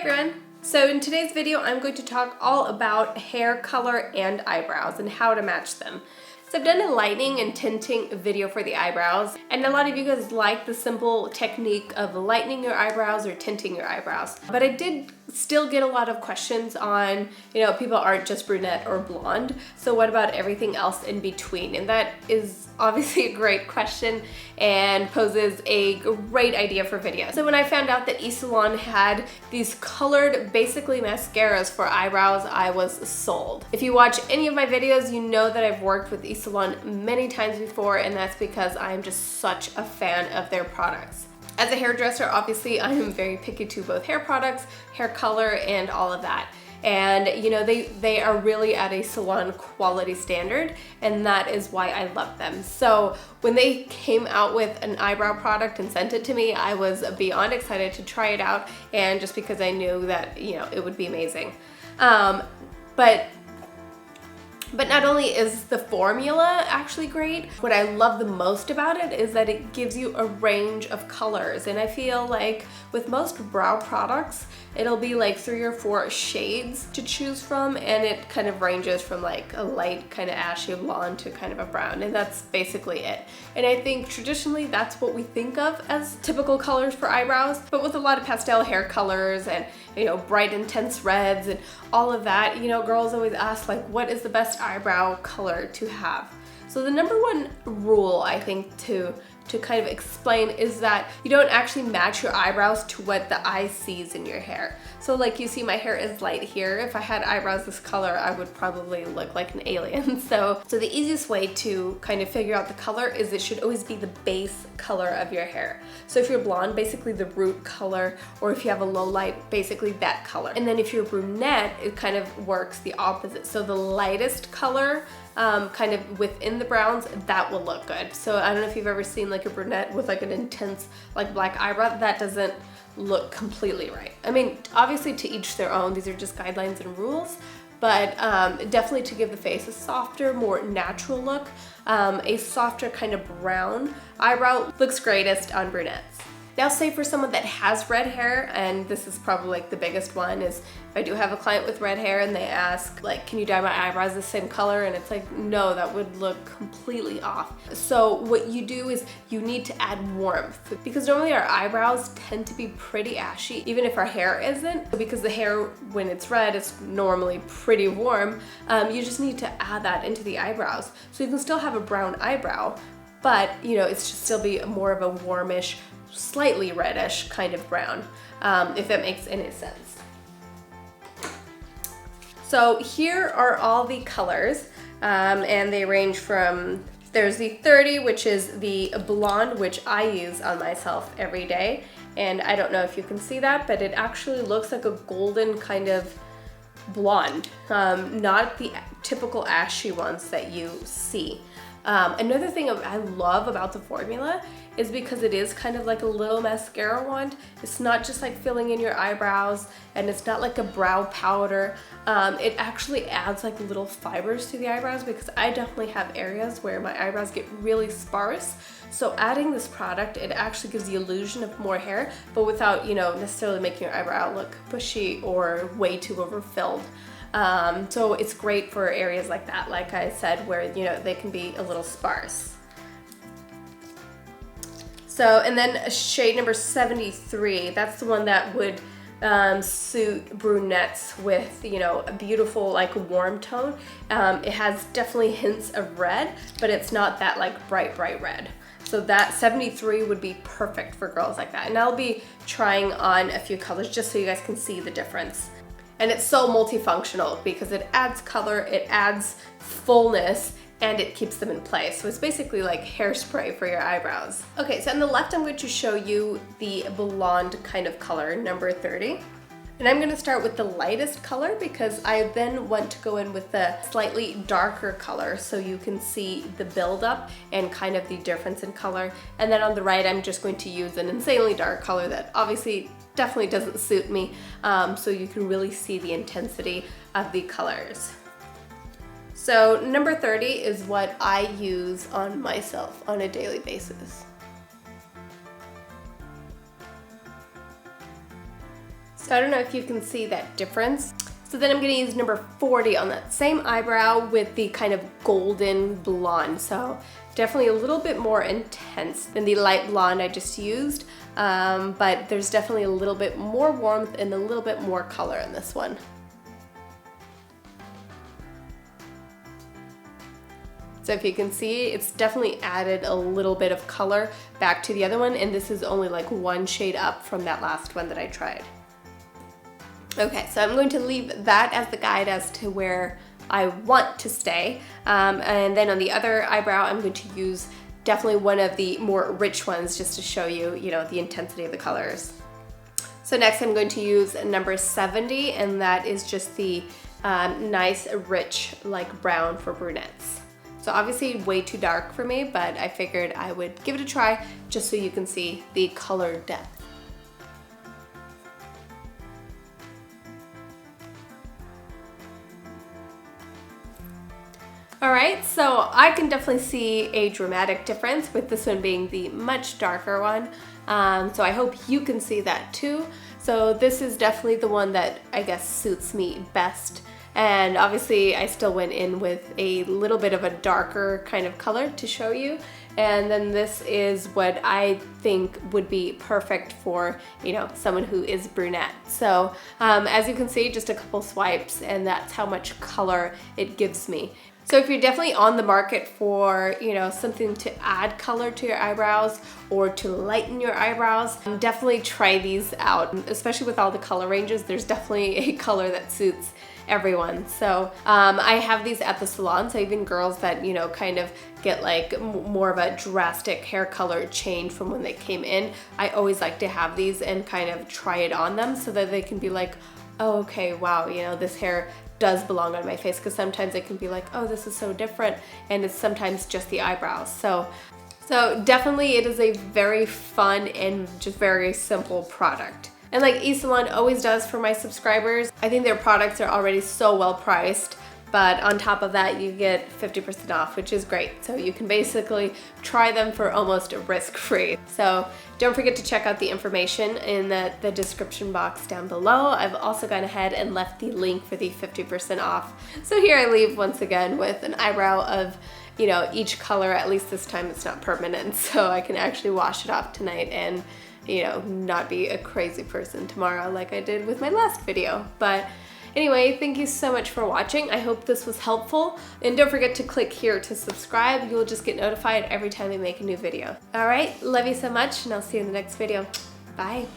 everyone! So in today's video I'm going to talk all about hair color and eyebrows and how to match them. So I've done a lightening and tinting video for the eyebrows, and a lot of you guys like the simple technique of lightening your eyebrows or tinting your eyebrows. But I did still get a lot of questions on, people aren't just brunette or blonde, so what about everything else in between? And that is obviously a great question and poses a great idea for video. So when I found out that eSalon had these colored, basically mascaras for eyebrows, I was sold. If you watch any of my videos, you know that I've worked with eSalon many times before, and that's because I'm just such a fan of their products. As a hairdresser, obviously I am very picky to both hair products, hair color, and all of that. And they are really at a salon quality standard, and that is why I love them. So when they came out with an eyebrow product and sent it to me, I was beyond excited to try it out, and just because I knew that it would be amazing. But not only is the formula actually great, what I love the most about it is that it gives you a range of colors. And I feel like with most brow products, it'll be like 3 or 4 shades to choose from, and it kind of ranges from like a light kind of ashy blonde to kind of a brown, and that's basically it. And I think traditionally that's what we think of as typical colors for eyebrows, but with a lot of pastel hair colors and bright intense reds and all of that, girls always ask like, what is the best eyebrow color to have? So the number one rule I think to kind of explain is that you don't actually match your eyebrows to what the eye sees in your hair. So like you see my hair is light here. If I had eyebrows this color, I would probably look like an alien. So the easiest way to kind of figure out the color is it should always be the base color of your hair. So if you're blonde, basically the root color, or if you have a low light, basically that color. And then if you're brunette, it kind of works the opposite. So the lightest color kind of within the browns, that will look good. So I don't know if you've ever seen like a brunette with like an intense like black eyebrow. That doesn't look completely right. I mean, obviously to each their own, these are just guidelines and rules, but definitely to give the face a softer, more natural look, a softer kind of brown eyebrow looks greatest on brunettes. Now say for someone that has red hair, and this is probably like the biggest one, is if I do have a client with red hair and they ask like, can you dye my eyebrows the same color? And it's like, no, that would look completely off. So what you do is you need to add warmth, because normally our eyebrows tend to be pretty ashy, even if our hair isn't, because the hair when it's red is normally pretty warm. You just need to add that into the eyebrows. So you can still have a brown eyebrow, but it's just still be more of a warmish, slightly reddish kind of brown, if that makes any sense. So here are all the colors, and they range from, there's the 30, which is the blonde, which I use on myself every day, and I don't know if you can see that, but it actually looks like a golden kind of blonde, not the typical ashy ones that you see. Another thing I love about the formula is because it is kind of like a little mascara wand. It's not just like filling in your eyebrows, and it's not like a brow powder. It actually adds like little fibers to the eyebrows, because I definitely have areas where my eyebrows get really sparse. So adding this product, it actually gives the illusion of more hair, but without, necessarily making your eyebrow look bushy or way too overfilled. So it's great for areas like that, like I said, where they can be a little sparse. So, and then shade number 73, that's the one that would suit brunettes with a beautiful like warm tone. It has definitely hints of red, but it's not that like bright red. So that 73 would be perfect for girls like that. And I'll be trying on a few colors just so you guys can see the difference. And it's so multifunctional because it adds color, it adds fullness, and it keeps them in place. So it's basically like hairspray for your eyebrows. Okay, so on the left I'm going to show you the blonde kind of color, number 30. And I'm gonna start with the lightest color, because I then want to go in with the slightly darker color so you can see the buildup and kind of the difference in color. And then on the right, I'm just going to use an insanely dark color that obviously definitely doesn't suit me, so you can really see the intensity of the colors. So number 30 is what I use on myself on a daily basis. So I don't know if you can see that difference. So then I'm gonna use number 40 on that same eyebrow with the kind of golden blonde. So definitely a little bit more intense than the light blonde I just used, but there's definitely a little bit more warmth and a little bit more color in this one. So if you can see, it's definitely added a little bit of color back to the other one, and this is only like one shade up from that last one that I tried. Okay, so I'm going to leave that as the guide as to where I want to stay. And then on the other eyebrow, I'm going to use definitely one of the more rich ones just to show you, the intensity of the colors. So next I'm going to use number 70, and that is just the nice, rich, like brown for brunettes. So obviously way too dark for me, but I figured I would give it a try just so you can see the color depth. Alright, so I can definitely see a dramatic difference with this one being the much darker one. So I hope you can see that too. So this is definitely the one that I guess suits me best. And obviously I still went in with a little bit of a darker kind of color to show you. And then this is what I think would be perfect for, someone who is brunette. So as you can see, just a couple swipes and that's how much color it gives me. So if you're definitely on the market for, something to add color to your eyebrows or to lighten your eyebrows, definitely try these out. Especially with all the color ranges, there's definitely a color that suits everyone. So I have these at the salon, so even girls that, kind of get like more of a drastic hair color change from when they came in, I always like to have these and kind of try it on them so that they can be like, oh, okay, wow, this hair does belong on my face, because sometimes it can be like, oh, this is so different, and it's sometimes just the eyebrows. So definitely it is a very fun and just very simple product. And like eSalon always does for my subscribers, I think their products are already so well priced, but on top of that you get 50% off, which is great. So you can basically try them for almost risk-free. So don't forget to check out the information in the description box down below. I've also gone ahead and left the link for the 50% off. So here I leave once again with an eyebrow of each color. At least this time it's not permanent, so I can actually wash it off tonight and not be a crazy person tomorrow like I did with my last video. But anyway, thank you so much for watching. I hope this was helpful. And don't forget to click here to subscribe. You'll just get notified every time I make a new video. All right, love you so much, and I'll see you in the next video. Bye.